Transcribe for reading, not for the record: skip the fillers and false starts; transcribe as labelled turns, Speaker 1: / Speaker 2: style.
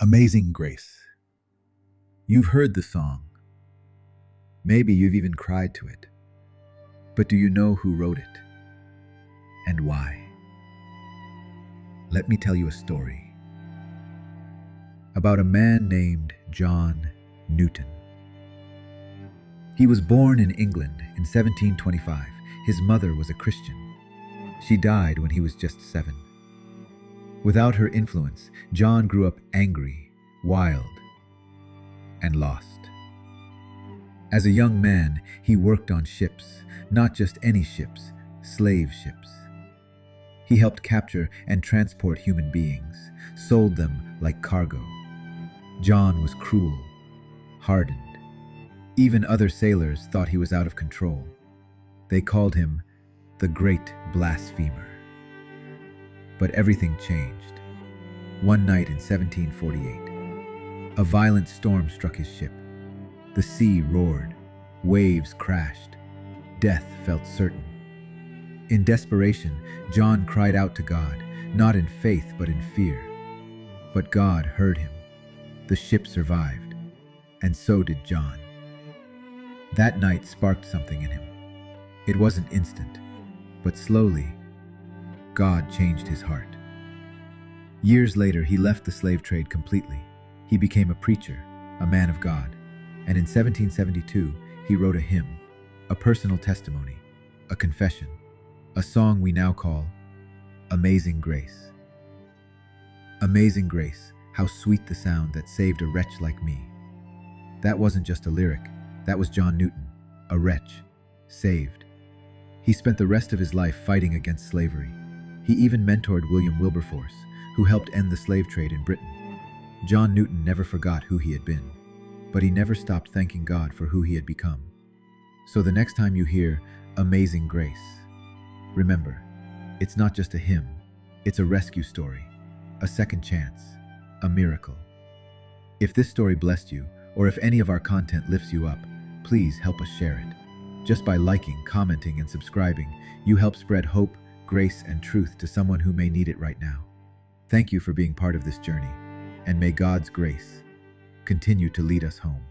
Speaker 1: Amazing Grace. You've heard the song. Maybe you've even cried to it. But do you know who wrote it? And why? Let me tell you a story about a man named John Newton. He was born in England in 1725. His mother was a Christian. She died when he was just 7. Without her influence, John grew up angry, wild, and lost. As a young man, he worked on ships, not just any ships, slave ships. He helped capture and transport human beings, sold them like cargo. John was cruel, hardened. Even other sailors thought he was out of control. They called him the Great Blasphemer. But everything changed. One night in 1748, a violent storm struck his ship. The sea roared, waves crashed, death felt certain. In desperation, John cried out to God, not in faith but in fear. But God heard him. The ship survived, and so did John. That night sparked something in him. It wasn't instant, but slowly, God changed his heart. Years later, he left the slave trade completely. He became a preacher, a man of God, and in 1772, he wrote a hymn, a personal testimony, a confession, a song we now call Amazing Grace. Amazing Grace, how sweet the sound that saved a wretch like me. That wasn't just a lyric, that was John Newton, a wretch, saved. He spent the rest of his life fighting against slavery. He even mentored William Wilberforce, who helped end the slave trade in Britain. John Newton never forgot who he had been, but he never stopped thanking God for who he had become. So the next time you hear Amazing Grace, remember, it's not just a hymn, it's a rescue story, a second chance, a miracle. If this story blessed you, or if any of our content lifts you up, please help us share it. Just by liking, commenting, and subscribing, you help spread hope, grace, and truth to someone who may need it right now. Thank you for being part of this journey, and may God's grace continue to lead us home.